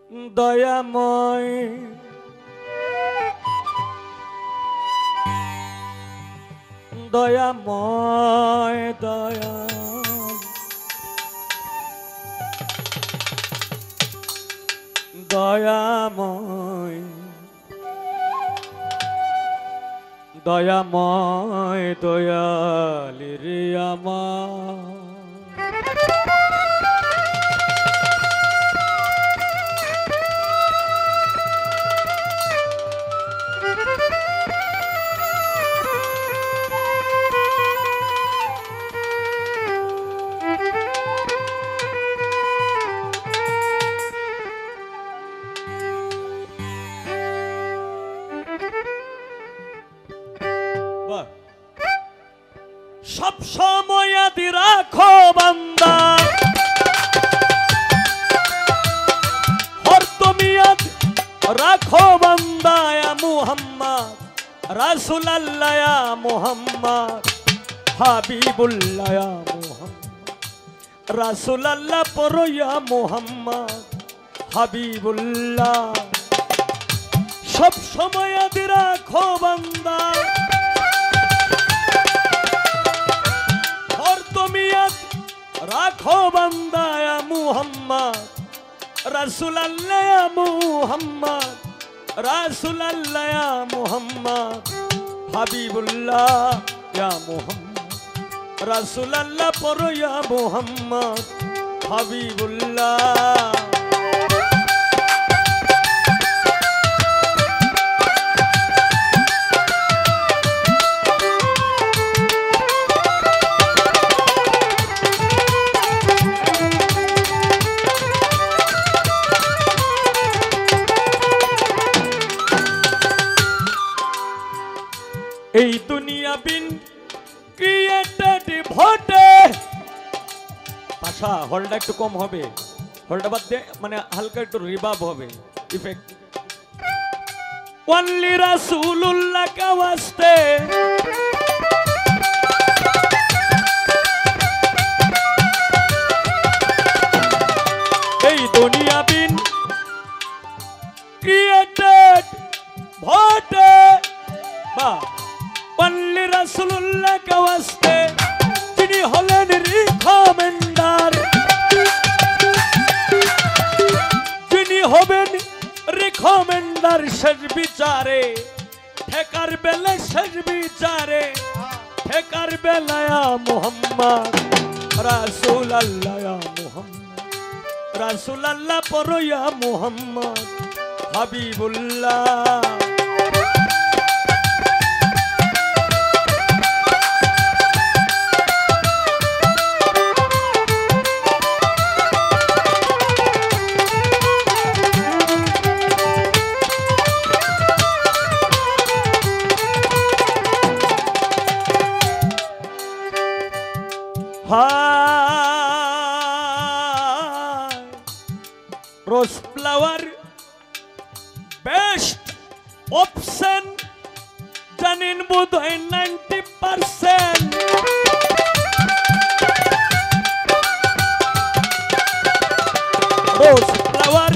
দয়াময় দয়াময় দয়াল দয়াময় দয়াময় দয়ালি রে আমার সব সময় আদি রাখো বান্দা হর তুমি রাখো বান্দা ইয়া মুহাম্মদ রাসূলুল্লাহ ইয়া মুহাম্মদ হাবিবুল্লাহ ইয়া মুহাম্মদ রাসূলুল্লাহ পড়ো ইয়া মুহাম্মদ হাবিবুল্লাহ সব সময় আদি রাখো বান্দা রাখো বান্দা ইয়া মুহাম্মদ রাসূলুল্লাহ ইয়া মুহাম্মদ রাসূলুল্লাহ ইয়া মুহাম্মদ হাবিবুল্লাহ ইয়া মুহাম্মদ রাসূলুল্লাহ পড়ো ইয়া মুহাম্মদ হাবিবুল্লাহ এই দুনিয়া বিন ক্রিয়েটেড ভোটে পাশা হলটা একটু কম হবে হলটা বাদ দে মানে হালকা একটু রিভাব হবে ইফেক্ট ওয়ানলি রাসূলুল্লাহ কা ওয়াস্তে এই দুনিয়া বিন ক্রিয়েটেড ভোটে বা ওয়ানলি রাসূলুল্লাহ কা ওয়াস্তে যিনি হলেন রিকমেন্ডার যিনি হবেন রিকমেন্ডার শেষ বিচারে ঠেকার বেলা শেষ বিচারে ঠেকার বেলা ইয়া মুহাম্মদ রাসূলুল্লাহ ইয়া মুহাম্মদ রাসূলুল্লাহ পড়ো ইয়া মুহাম্মদ হাবিবুল্লাহ রোজ ফ্লাওয়ার বেস্ট অপশন জানেন বোধ হয় 90% রোজ ফ্লাওয়ার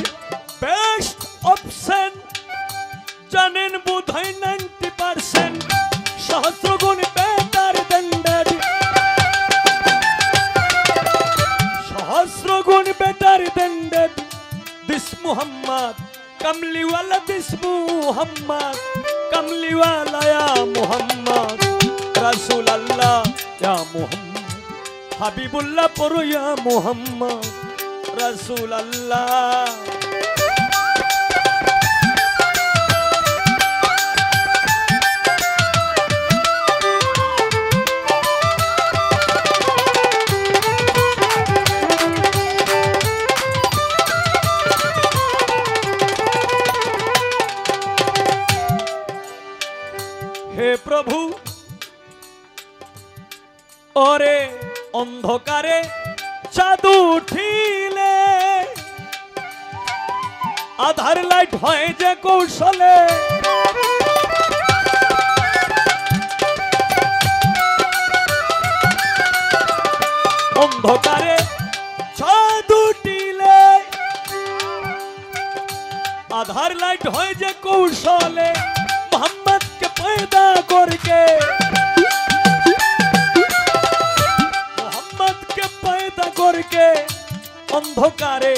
বেস্ট অপশন জানেন বোধ হয় 90% সহস্রগুণ বেটার দেন্ডার সহস্রগুণ বেটার দেন্ডার দিস মুহাম্মদ কামলিওয়ালা দিস মুহাম্মদ কামলিওয়ালা ইয়া মুহাম্মদ রাসূলুল্লাহ ইয়া মুহাম্মদ হাবিবুল্লাহ পড়ো ইয়া মুহাম্মদ রাসূলুল্লাহ হে প্রভু ওরে অন্ধকারে চাঁদ উঠিলে আধার লাইট হয় যে কৌশলে অন্ধকারে চাঁদ উঠিলে आधार लाइट हो जे कौशले मोहम्मद के पैदा करके मोहम्मद के पैदा करके अंधकारे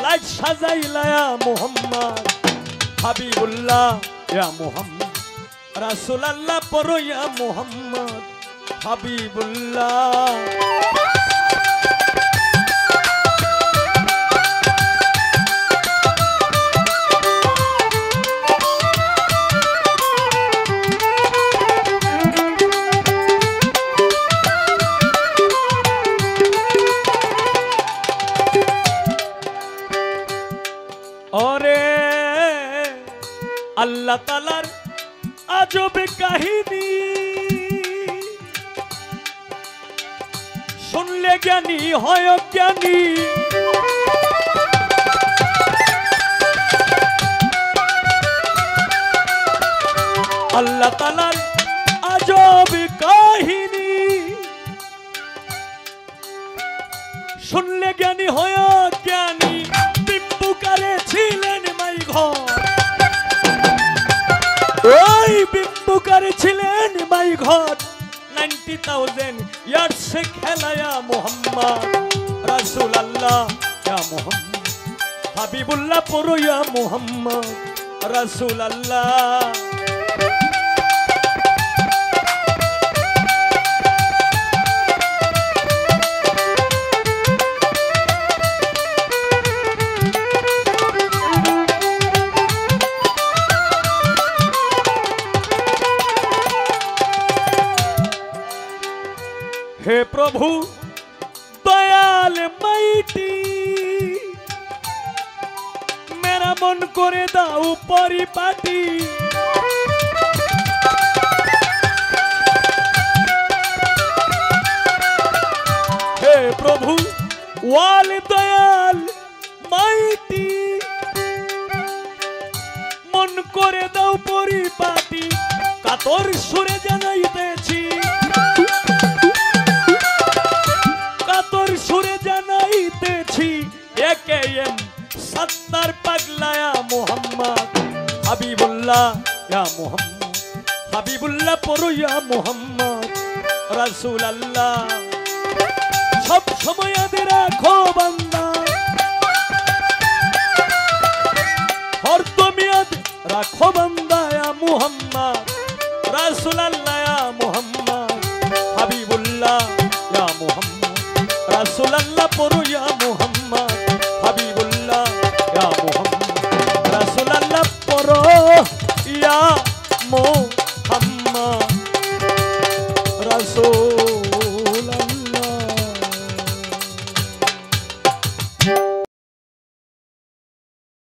लाइट साजाइला या मोहम्मद হাবিবুল্লাহ ইয়া মুহাম্মদ রাসূলুল্লাহ পড়ো ইয়া মুহাম্মদ হাবিবুল্লাহ अल्लाह तालार आजब काहिनी सुनले ज्ञानी হয় ज्ञानी अल्लाह तालार आजब काहिनी सुनले ज्ञानी হয় ज्ञानी बिंबुकारे छिलेन माई घर ওই বিম্বুকার ছিলেন মাই ঘর 90,000 ইয়ার্স সে খেলায়া মোহাম্মদ রাসূলুল্লাহ ইয়া মোহাম্মদ হাবিবুল্লাহ পড়ো ইয়া মোহাম্মদ রাসূলুল্লাহ हे प्रभु दयाल माइटी मेरा मन करे दाऊ परिपाटी हे प्रभु वाल दयाल माइटी मन करे दाऊ परिपाटी कातर सुरे জানাইতেছি सुरे জানাইতেছি একেএম সত্তার পাগলায়া মোহাম্মদ হাবিবুল্লাহ ইয়া মোহাম্মদ হাবিবুল্লাহ পড়ো ইয়া মোহাম্মদ রাসূলুল্লাহ সব সময় আদে রাখো বান্দা হর তুমি আদে রাখো বান্দা ইয়া মোহাম্মদ রাসূলুল্লাহ ইয়া মোহাম্মদ হাবিবুল্লাহ ইয়া মোহাম্মদ রাসূলুল্লাহ পড়ো ইয়া মুহাম্মদ হাবিবুল্লাহ ইয়া মুহাম্মদ রাসূলুল্লাহ পড়ো ইয়া মুহাম্মদ রাসূল